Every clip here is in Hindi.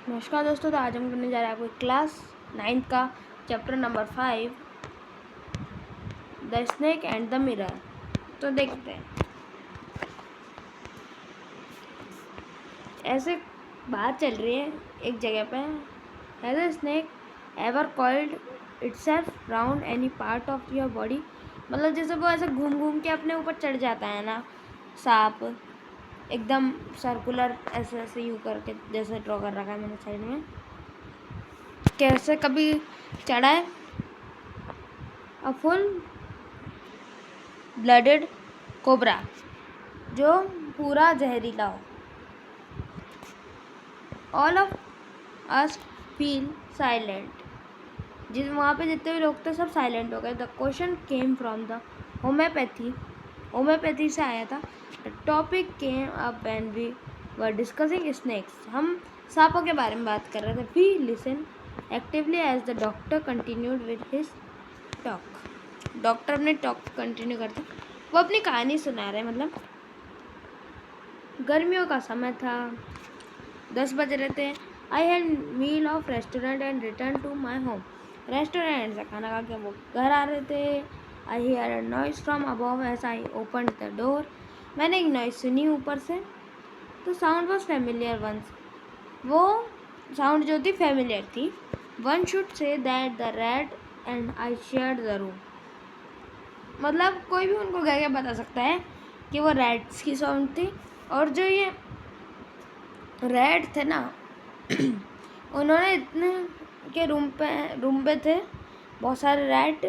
नमस्कार दोस्तों, तो आज हम करने जा रहे हैं आपको क्लास 9th का chapter number 5 the snake and the mirror. तो देखते हैं। ऐसे बात चल रही है एक जगह पे, has a snake ever coiled itself round any part of your body. मतलब जैसे वो ऐसे घूम घूम के अपने ऊपर चढ़ जाता है ना, सांप एकदम सर्कुलर ऐसे ऐसे यूँ करके, जैसे ड्रॉ कर रखा है मैंने साइड में। कैसे कभी चढ़ा है अ फुल ब्लडेड कोबरा, जो पूरा जहरीला हो। All of us feel silent. जिस वहाँ पे जितने भी लोग थे सब साइलेंट हो गए। The question came from the homeopathy से आया था। The topic came up when we were discussing snakes. हम सांपों के बारे में बात कर रहे थे। We listen actively as the doctor continued with his talk. Doctor अपने टॉक कंटिन्यू करते, वो अपनी कहानी सुना रहे। मतलब गर्मियों का समय था, 10 बज रहे थे। I had meal of restaurant and return to my home. Restaurant से खाना खा के वो घर आ रहे थे। I hear a noise from above as I opened the door. मैंने एक नॉइस सुनी ऊपर से। तो साउंड वॉज फेमिलियर वंस। वो साउंड जो थी फेमिलियर थी। One should say that the rat and I shared the room. मतलब कोई भी उनको कह के बता सकता है कि वो रैट्स की साउंड थी। और जो ये रैट थे ना उन्होंने इतने के रूम पे थे बहुत सारे रैट।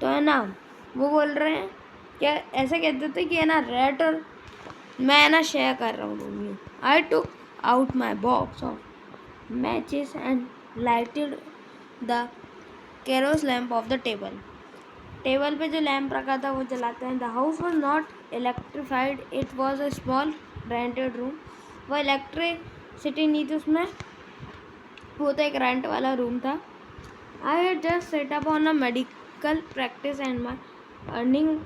तो है ना, वो बोल रहे हैं क्या, ऐसे कहते थे कि है ना रैट और मैं ना शेयर कर रहा हूँ रूम में। I took out my box of matches and lighted the kerosene lamp of the table. Table पे जो लैम्प रखा था वो जलाते हैं। The house was not electrified, it was a small rented room. वो इलेक्ट्रिसिटी नहीं थी उसमें, वो तो एक रेंट वाला रूम था। I had just set up on a medical practice and my earning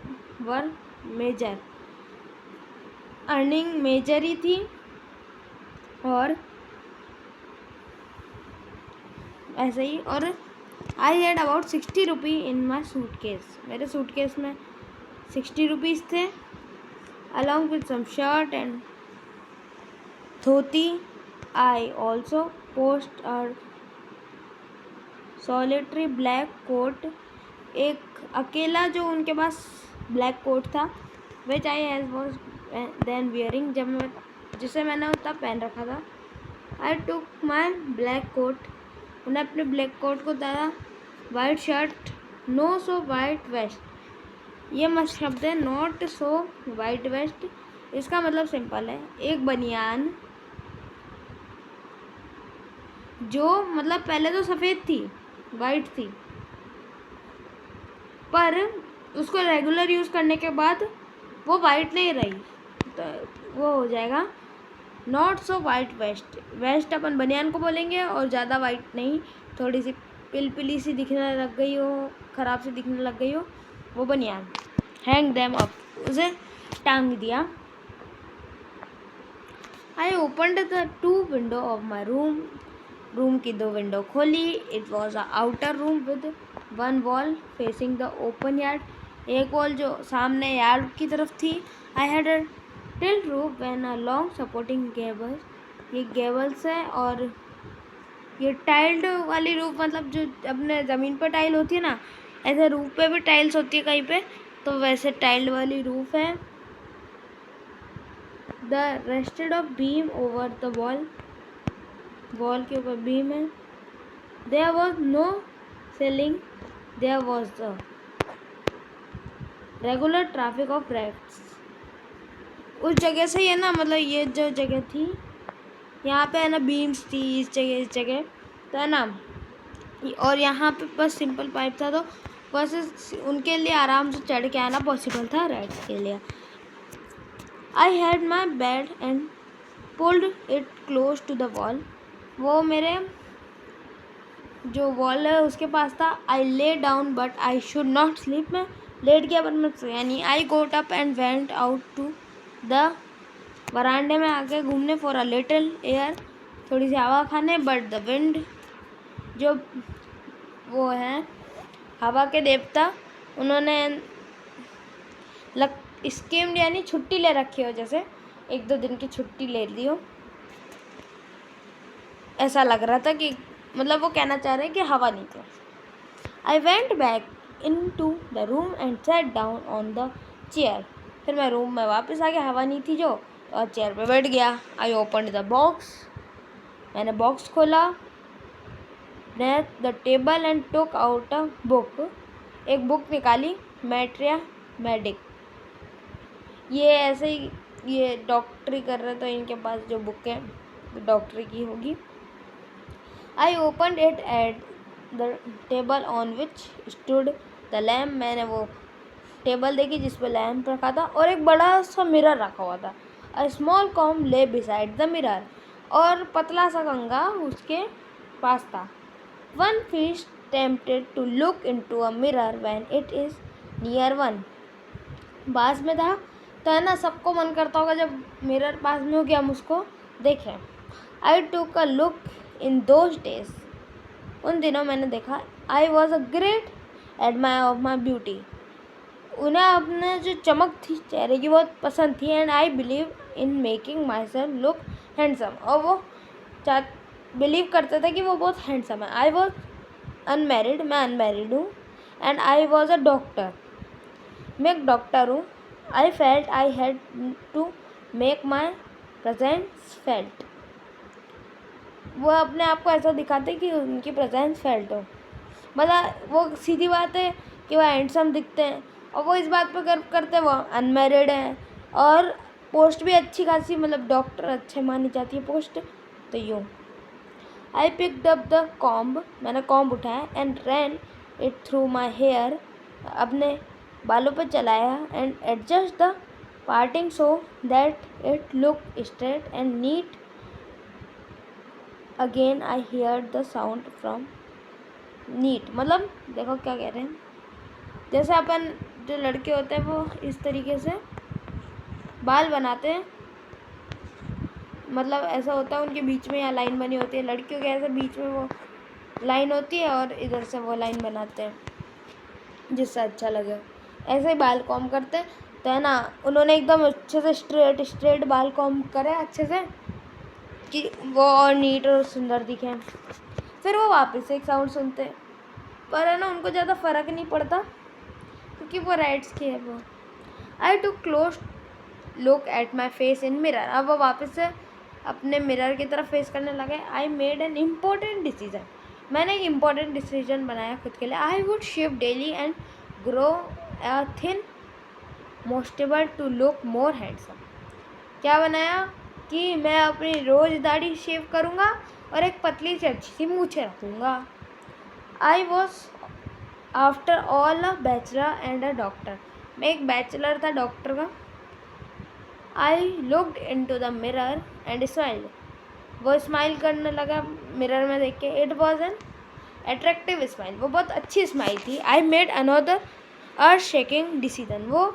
were meagre. Earning meagre ही थी। और ऐसे ही, और I had about 60 rupee in my suitcase. मेरे सूटकेस में 60 रुपीज़ थे, along with some shirt and dhoti. I also post a solitary black coat. एक अकेला जो उनके पास ब्लैक कोट था, which I was then wearing, जब मैं जिसे मैंने तब पहन रखा था. I took my black coat. उन्हें अपने ब्लैक कोट को उतारा. White shirt, no so white vest. ये मस्त शब्द है, नॉट सो वाइट वेस्ट। इसका मतलब सिंपल है, एक बनियान जो मतलब पहले तो सफ़ेद थी, वाइट थी, पर उसको रेगुलर यूज़ करने के बाद वो वाइट नहीं रही, तो वो हो जाएगा not so white vest. Vest अपन बनियान को बोलेंगे, और ज़्यादा वाइट नहीं, थोड़ी सी पिली सी दिखने लग गई हो, ख़राब सी दिखने लग गई हो, वो बनियान। हैंग देम अप, उसे टांग दिया। I opened the 2 window of my room. Room की 2 विंडो खोली। It was a outer room with 1 wall facing the open yard. एक वॉल जो सामने यार्ड की तरफ थी। I had a tilt roof and a long supporting Gables. ये गेबल्स है, और ये टाइल्ड वाली रूफ, मतलब जो अपने ज़मीन पर टाइल होती है ना, ऐसे रूफ पे भी टाइल्स होती है कहीं पे, तो वैसे टाइल्ड वाली रूफ है। The rested of beam over the wall. Wall के ऊपर बीम है। There was no ceiling, there was the regular traffic of rats. उस जगह से है ना, मतलब ये जो जगह थी यहाँ पे है ना बीम्स थी, इस जगह तो है ना, और यहाँ पे बस सिंपल पाइप था, तो बस उनके लिए आराम से चढ़ के आना पॉसिबल था रैट्स के लिए। I had my bed and pulled it close to the wall. वो मेरे जो वॉल है उसके पास था। I lay down but I should not sleep. मैं लेट गया पर मैं सोया नहीं। I got up and went out to the वरांडे में आके घूमने फॉर अ लिटिल एयर। थोड़ी सी हवा खाने, बट द विंड, जो वो हैं हवा के देवता, उन्होंने स्कीम्ड यानी छुट्टी ले रखी हो, जैसे 1-2 दिन की छुट्टी ले ली हो, ऐसा लग रहा था कि मतलब वो कहना चाह रहे हैं कि हवा नहीं थी। I went back in to the room and set down on the chair. फिर मैं रूम में वापस आ गया, हवा नहीं थी जो, और चेयर पे बैठ गया। आई ओपन द बॉक्स, मैंने बॉक्स खोला, the table and took out a book, एक बुक निकाली, मैट्रिया मेडिक। ये ऐसे ही ये डॉक्टरी कर रहे तो इनके पास जो बुक है डॉक्टरी की होगी। I open it at the table on which stood the lamp, मैंने वो टेबल देखी जिस पर लैम्प रखा था और एक बड़ा सा मिरर रखा हुआ था। A small comb lay beside the mirror, और पतला सा कंघा उसके पास था। One feels tempted to look into a mirror when it is near one, पास में था तो है ना, सबको मन करता होगा जब मिरर पास में हो कि हम उसको देखें। I took a look in those days, उन दिनों मैंने देखा। I was a great admirer of my beauty, उन्हें अपने जो चमक थी चेहरे की बहुत पसंद थी। And I believe in making my self look handsome, और वो बिलीव करते थे कि वो बहुत हैंडसम है। आई वॉज अनमैरिड, मैं अनमैरिड हूँ। And I was a doctor, मैं एक डॉक्टर हूँ। I felt I had to make my presence felt, वो अपने आप को ऐसा दिखाते कि उनकी प्रेजेंस फेल्ट हो, मतलब वो सीधी बात है कि वह हैंडसम दिखते हैं, और वो इस बात पर गर्व करते हैं वो अनमैरिड हैं, और पोस्ट भी अच्छी खासी, मतलब डॉक्टर अच्छे मानी जाती है पोस्ट, तो यूँ। I picked up the comb, मैंने कॉम्ब उठाया, and ran it through my hair, अपने बालों पर चलाया, and adjust the parting so that it look straight and neat. Again I hear the sound from neat, मतलब देखो क्या कह रहे हैं, जैसे अपन जो लड़के होते हैं वो इस तरीके से बाल बनाते हैं, मतलब ऐसा होता है उनके बीच में यहाँ लाइन बनी होती है, लड़कियों के ऐसे बीच में वो लाइन होती है और इधर से वो लाइन बनाते हैं जिससे अच्छा लगे, ऐसे ही बाल कॉम करते हैं। तो है ना, उन्होंने एकदम अच्छे से स्ट्रेट बाल कॉम करे अच्छे से कि वो और नीट और सुंदर दिखे। फिर वो वापस एक साउंड सुनते हैं, पर है ना उनको ज़्यादा फ़र्क नहीं पड़ता क्योंकि वो राइट्स की है वो। I took close look at my face in mirror, अब वो वापस से अपने मिरर की तरफ फेस करने लगे। I made an important decision, मैंने एक इम्पोर्टेंट डिसीजन बनाया खुद के लिए। I would shave daily and grow a thin moustache to look more handsome, क्या बनाया कि मैं अपनी रोज़ दाढ़ी शेव करूँगा और एक पतली सी अच्छी सी मूछें रखूँगा। आई was after all a bachelor and a doctor, मैं एक बैचलर था डॉक्टर का। I looked into the mirror and smiled, वो स्माइल करने लगा मिरर में देख के। It was an attractive smile, वो बहुत अच्छी स्माइल थी। I made another earth shaking decision, वो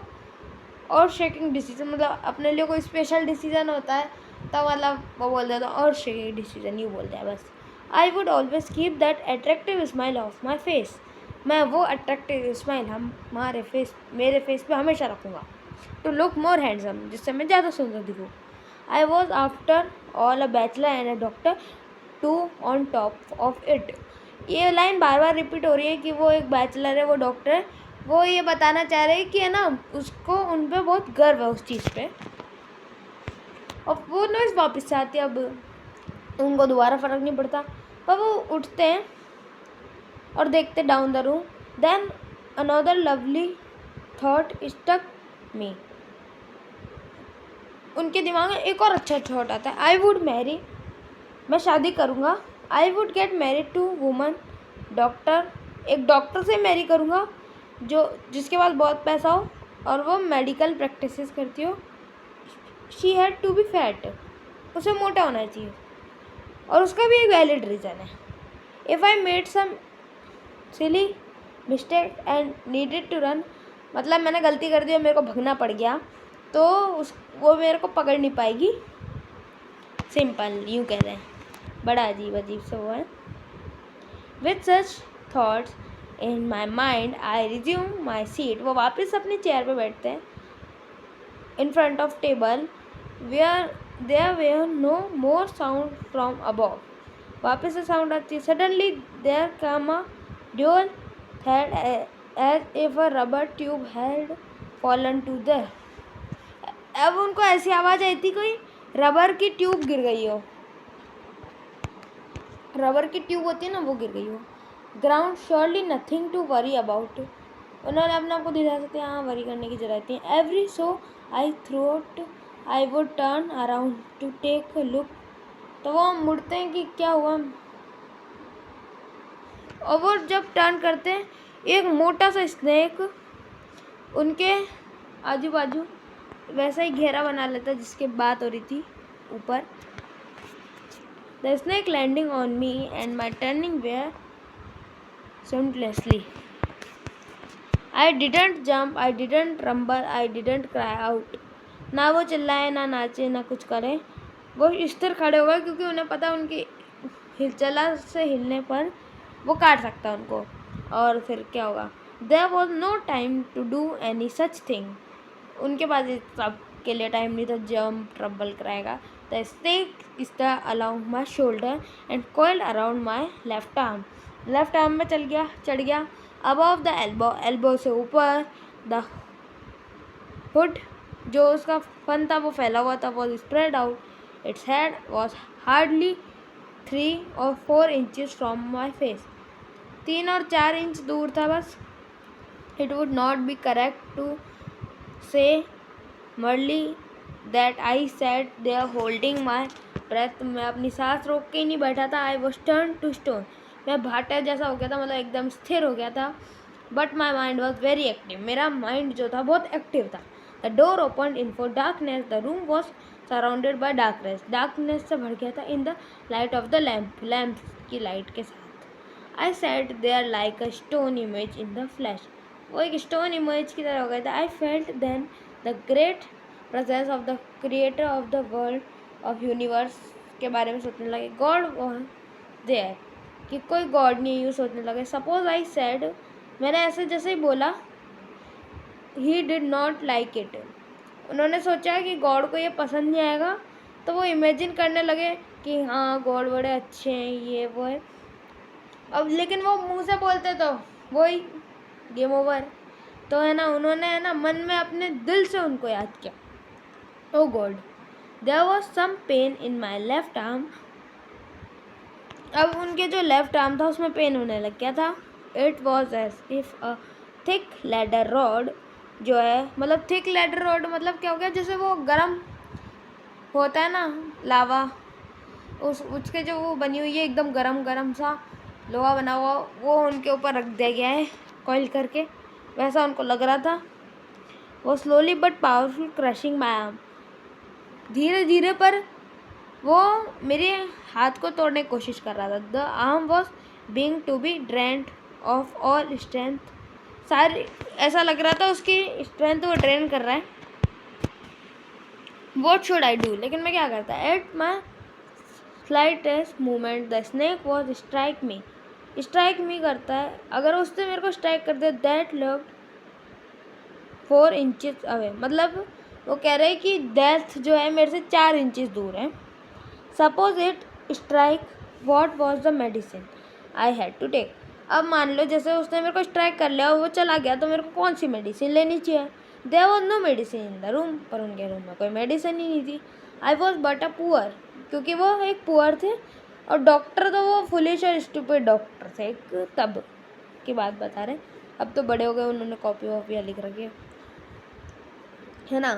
और शेकिंग डिसीजन मतलब अपने लिए कोई स्पेशल डिसीजन होता है तो मतलब वो बोल देता और शेकिंग डिसीजन यूँ बोलते हैं बस। I would always keep that attractive smile of my face, मैं वो अट्रैक्टिव स्माइल मेरे फेस पे हमेशा रखूँगा। टू लुक मोर हैंडसम, जिससे मैं ज़्यादा सुंदर दिखूँ। I was after all a bachelor and a doctor too on top of it, ये लाइन बार बार रिपीट हो रही है कि वो एक बैचलर है वो डॉक्टर है, वो ये बताना चाह रहे हैं कि है ना उसको उन पर बहुत गर्व है उस चीज़ पे। और वो नॉइज़ वापस से आती है, अब उनको दोबारा फ़र्क नहीं पड़ता, पर वो उठते हैं और देखते down the room. Then another lovely thought stuck me, उनके दिमाग में एक और अच्छा थॉट आता है। आई वुड मैरी, मैं शादी करूँगा। I would get married to woman doctor, एक डॉक्टर से मैरी करूँगा जिसके पास बहुत पैसा हो और वो मेडिकल प्रैक्टिसेस करती हो। She had to be fat, उसे मोटा होना चाहिए, और उसका भी एक वैलिड रीज़न है। If I made some silly mistake and needed to run, मतलब मैंने गलती कर दी और मेरे को भगना पड़ गया तो वो मेरे को पकड़ नहीं पाएगी, सिंपल यूँ कह रहे हैं। बड़ा अजीब अजीब से वो है। With such thoughts in my mind I resume my seat. वो वापस अपनी चेयर पे बैठते हैं in front of table where there were no more sound from above. वापस से साउंड आती है। Suddenly there come a dual head as if a rubber tube had fallen to the. अब उनको ऐसी आवाज़ आई थी कोई रबर की ट्यूब गिर गई हो। रबर की ट्यूब होती है ना, वो गिर गई हो। Ground surely nothing to worry about. उन्होंने अपने आप को दिखा सकते हैं, हाँ वरी करने की जरूरत नहीं। Every so I throat I would turn around to take a look. तो वो मुड़ते हैं कि क्या हुआ, और वो जब टर्न करते हैं एक मोटा सा स्नेक उनके आजू बाजू वैसा ही घेरा बना लेता जिसके बात हो रही थी ऊपर। The snake landing on me and my turning were simultaneously. I didn't jump, I didn't rumble, I didn't cry out. ना वो चिल्लाए, ना नाचे, ना कुछ करे। वो स्थिर खड़े हो गए क्योंकि उन्हें पता उनकी हिलचला से हिलने पर वो काट सकता उनको। और फिर क्या होगा? There was no time to do any such thing. उनके पास इस सब के लिए टाइम नहीं था जंप ट्रबल कराएगा। The snake stand along my shoulder and coiled around my left arm. Left arm में चढ़ गया अबव द एल्बो, एल्बो से ऊपर। द हुड जो उसका फन था वो फैला हुआ था, was spread out. Its head was hardly 3 or 4 inches from my face. 3 और 4 इंच दूर था बस। It would not be correct to say merely that I sat there holding my breath. मैं अपनी सांस रोक के ही नहीं बैठा था। I was turn to stone. मैं भाटा जैसा हो गया था, मतलब एकदम स्थिर हो गया था। But my mind was very active. मेरा माइंड जो था बहुत एक्टिव था। The door open in for darkness. The room was surrounded by darkness. Darkness से भर गया था in the light of the lamp, lamp की लाइट के साथ। I sat there like a stone image in the flash. वो एक स्टोन इमेज की तरह हो गया था। I felt then the great presence of the creator of the world of universe के बारे में सोचने लगे। गॉड वॉज देयर, कि कोई गॉड नहीं, यूँ सोचने लगे। सपोज आई सेड, मैंने ऐसे जैसे ही बोला, he did not like it. उन्होंने सोचा कि गॉड को ये पसंद नहीं आएगा, तो वो इमेजिन करने लगे कि हाँ गॉड बड़े अच्छे हैं, ये वो है। अब लेकिन वो मुंह से बोलते तो वही गेम ओवर। तो है ना, उन्होंने है ना मन में अपने दिल से उनको याद किया। Oh God, there was some pain in my left arm. अब उनके जो लेफ्ट आर्म था उसमें पेन होने लग गया था। It was as if a thick ladder rod, जो है मतलब थिक लैडर रॉड मतलब क्या हो गया, जैसे वो गरम होता है ना लावा, उसके जो वो बनी हुई है एकदम गरम गरम सा लोहा बना हुआ, वो उनके ऊपर रख दिया गया है कॉइल करके, वैसा उनको लग रहा था। वो slowly but powerful crushing my arm. धीरे धीरे पर वो मेरे हाथ को तोड़ने की कोशिश कर रहा था। The arm was being to be drained of all strength. सारी ऐसा लग रहा था उसकी स्ट्रेंथ वो ड्रेन कर रहा है। वॉट शुड आई डू, लेकिन मैं क्या करता। At my slightest movement the snake was strike me. Strike मी करता है, अगर उसने मेरे को स्ट्राइक कर दिया। दैट लव्ड 4 inches अवे, मतलब वो कह रहे हैं कि डेथ जो है मेरे से 4 इंचेस दूर है। Suppose it strike, what was the medicine I had to take. अब मान लो जैसे उसने मेरे को स्ट्राइक कर लिया और वो चला गया, तो मेरे को कौन सी मेडिसिन लेनी चाहिए। There was no medicine in the room, पर उनके रूम में कोई मेडिसिन ही नहीं थी। I was but a poor, क्योंकि वो एक पुअर थे, और डॉक्टर तो वो फुलिश और स्टूपिड डॉक्टर थे। एक तब की बात बता रहे, अब तो बड़े हो गए, उन्होंने कॉपी वॉपी लिख रखी है ना।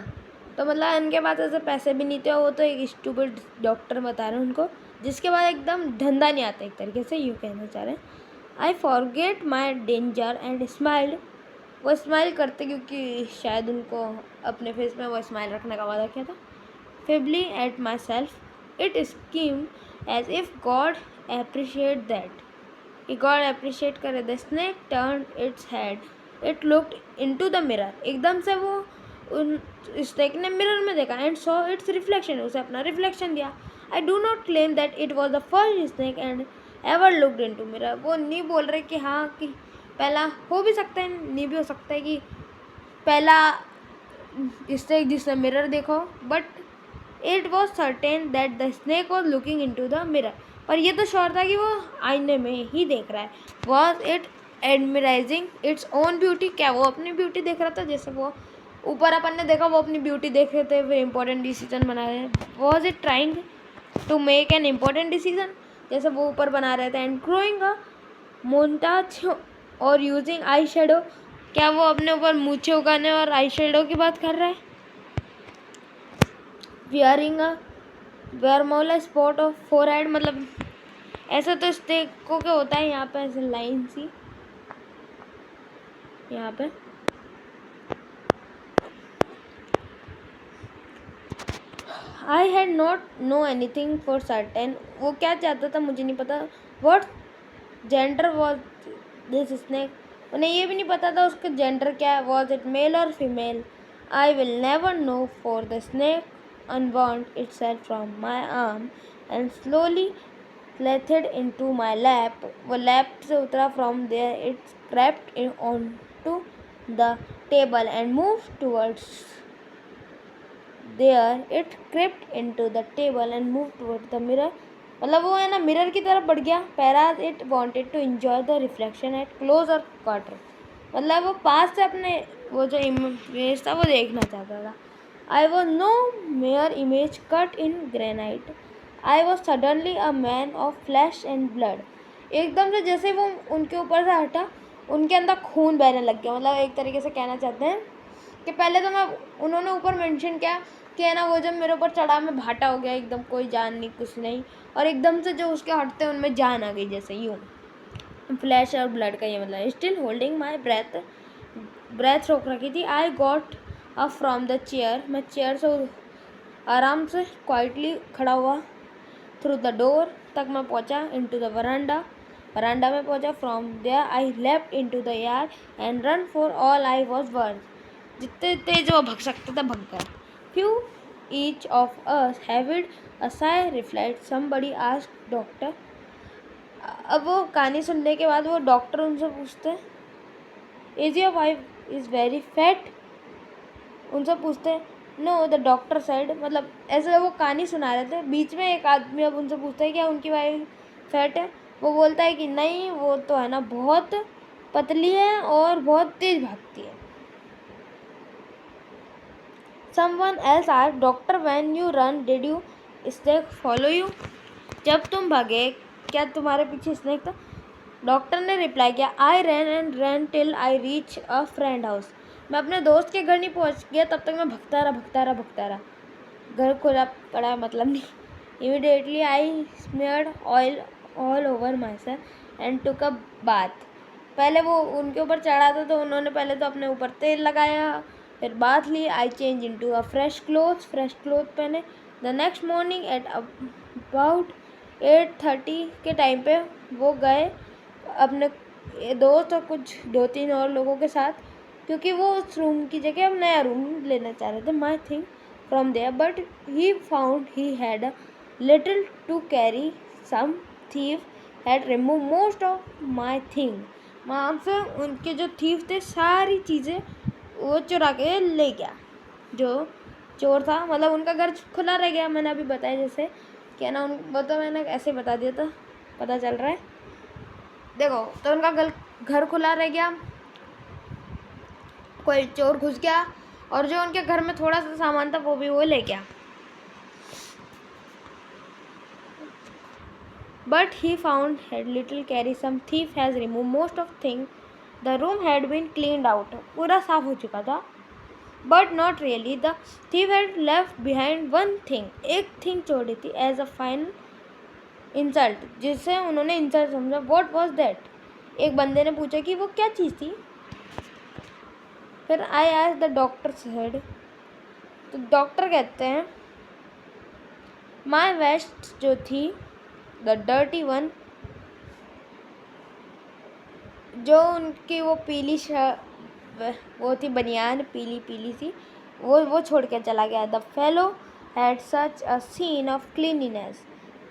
तो मतलब इनके पास ऐसे पैसे भी नहीं थे, वो तो एक स्टूपिड डॉक्टर बता रहे हैं उनको, जिसके बाद एकदम धंधा नहीं आता, एक तरीके से यूँ कहना चाह रहे हैं। I forget my danger and smiled. वो स्माइल करते क्योंकि शायद उनको अपने फेस में वो स्माइल रखने का वादा किया था। Feebly at myself it स्कीम as if God appreciate that, कि गॉड अप्रिशिएट करे। The snake turn its head, it looked into the mirror. एकदम से वो उन स्नेक ने मिरर में देखा एंड सॉ इट्स रिफ्लेक्शन, उसे अपना रिफ्लेक्शन दिया। I do not claim that it was the first snake and ever looked into mirror. वो नहीं बोल रहे कि हाँ कि पहला हो भी सकता है, नहीं भी हो सकता है कि पहला स्नेक जिसने मिरर देखो, but it was certain that the snake was looking in to the mirror. पर ये तो श्योर था कि वो आईने में ही देख रहा है। Was it admiring its own beauty, क्या वो अपनी ब्यूटी देख रहा था? जैसे वो ऊपर अपन ने देखा वो अपनी ब्यूटी देख रहे थे, फिर इंपॉर्टेंट डिसीजन बना रहे हैं। Was it trying to make an important decision, जैसे वो ऊपर बना रहे थे। एंड ग्रोइंग अ मोन्टाज और यूजिंग आई शेडो, क्या वो अपने ऊपर मूछें उगाने और आई शेडो की बात कर रहा है? Wearing a vermilion spot of forehead, मतलब ऐसा तो स्टेक को क्या होता है यहाँ पे ऐसे लाइन सी यहाँ पे। I had not know anything for certain, वो क्या चाहता था मुझे नहीं पता। What gender was this snake, उन्हें ये भी नहीं पता था उसका जेंडर क्या है, वॉज इट मेल और female. I will never know for the snake unwound itself from my arm and slowly slithed into my lap. वो लैप से उतरा, from there it crept onto the table and moved towards there it crept into the table and moved towards the mirror, मतलब वो है ना मिरर की तरफ बढ़ गया। Perhaps it wanted to enjoy the reflection at close और क्वार्टर, मतलब वो पास से अपने वो जो इमेज था वो देखना चाहता था। I was no mere image cut in granite. I was suddenly a man of flesh and blood. एकदम से जैसे वो उनके ऊपर से हटा, उनके अंदर खून बहने लग गया। मतलब एक तरीके से कहना चाहते हैं कि पहले तो मैं उन्होंने ऊपर मेंशन किया कि है ना वो जब मेरे ऊपर चढ़ा मैं भाटा हो गया एकदम, कोई जान नहीं कुछ नहीं, और एकदम से जो उसके हटते उनमें जान आ गई, जैसे यूँ फ्लैश और ब्लड का ये मतलब। स्टिल होल्डिंग माई ब्रेथ रोक रखी थी। I got up from the chair, मैं चेयर से आराम से क्वाइटली खड़ा हुआ। थ्रू द डोर तक मैं पहुंचा। इनटू द वरांडा में पहुंचा। From there I left into the yard and run for all I was worth, जितने तेज वो भग सकता था भग गया। Phew each of us heaved a sigh reflect somebody asked doctor. अब वो कहानी सुनने के बाद वो डॉक्टर उनसे पूछते हैं is your wife is very fat, उनसे पूछते हैं नो द डॉक्टर साइड, मतलब ऐसे वो कहानी सुना रहे थे, बीच में एक आदमी अब उनसे पूछता है क्या उनकी वाइफ फैट है? वो बोलता है कि नहीं, वो तो है ना बहुत पतली है और बहुत तेज भागती है। Someone else asked doctor when you run did you snake follow you, जब तुम भागे क्या तुम्हारे पीछे स्नेक था? डॉक्टर ने रिप्लाई किया I ran till I reach a friend house, मैं अपने दोस्त के घर नहीं पहुंच गया तब तक मैं भगता रहा। घर खुला पड़ा मतलब नहीं। Immediately I smeared oil all over myself and took a bath, पहले वो उनके ऊपर चढ़ा था तो उन्होंने पहले तो अपने ऊपर तेल लगाया, फिर बाथ ली। I change into a fresh cloth पहने। The next morning at about 8:30 के टाइम पे वो गए अपने दोस्त और कुछ 2-3 और लोगों के साथ, क्योंकि वो उस रूम की जगह अब नया रूम लेना चाह रहे थे। My thing from there but he found he had a little to carry, some thief had remove most of my thing, वहाँ से उनके जो थीव थे सारी चीज़ें वो चुरा के ले गया। जो चोर था मतलब उनका घर खुला रह गया, मैंने अभी बताया जैसे क्या ना, वो तो मैंने ऐसे बता दिया था, पता चल रहा है। देखो तो उनका घर खुला रह गया, कोई चोर घुस गया और जो उनके घर में थोड़ा सा सामान था वो भी वो ले गया। But he found had little carry, some thief has removed most of things. The room had been cleaned out. पूरा साफ हो चुका था। But not really. The thief had left behind one thing. एक thing छोड़ी थी as a final insult, जिसे उन्होंने insult समझा। What was that? एक बंदे ने पूछा कि वो क्या चीज़ थी। फिर I asked the doctor said, तो डॉक्टर कहते हैं my vest जो थी द डर्टी वन, जो उनकी वो पीली वो थी बनियान पीली सी, वो छोड़ के चला गया। The fellow had such a scene of cleanliness.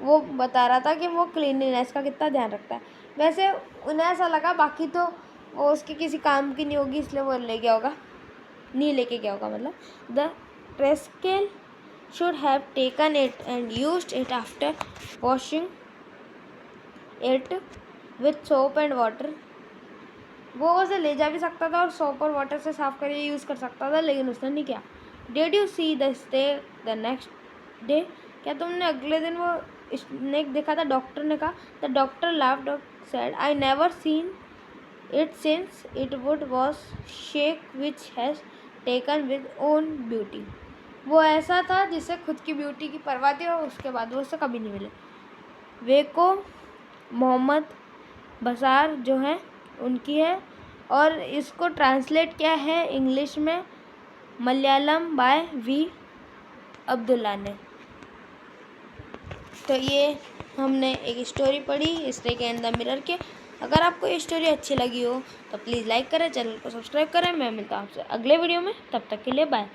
वो बता रहा था कि वो क्लीनिनेस का कितना ध्यान रखता है। वैसे उन्हें ऐसा लगा बाकी तो वो उसके किसी काम की नहीं होगी, इसलिए वो ले गया होगा, नहीं लेके गया होगा मतलब। द ट्रेस्केल should have taken it and used it after washing it with soap and water। वो उसे ले जा भी सकता था और सोप और वाटर से साफ करके यूज़ कर सकता था, लेकिन उसने नहीं किया। Did you see the snake the next day? क्या तुमने अगले दिन वो स्नेक देखा था? डॉक्टर ने कहा। द डॉक्टर लाफ्ड और said I never seen it since it would was shake which has taken with own beauty. वो ऐसा था जिससे खुद की ब्यूटी की परवाह थी और उसके बाद वो उससे कभी नहीं मिले। वेको मोहम्मद बसार जो है उनकी है, और इसको ट्रांसलेट किया है इंग्लिश में मलयालम बाय वी अब्दुल्ला ने। तो ये हमने एक स्टोरी पढ़ी स्नेक एंड द मिरर के। अगर आपको ये स्टोरी अच्छी लगी हो तो प्लीज़ लाइक करें, चैनल को सब्सक्राइब करें। मैं मिलता हूँ आपसे अगले वीडियो में, तब तक के लिए बाय।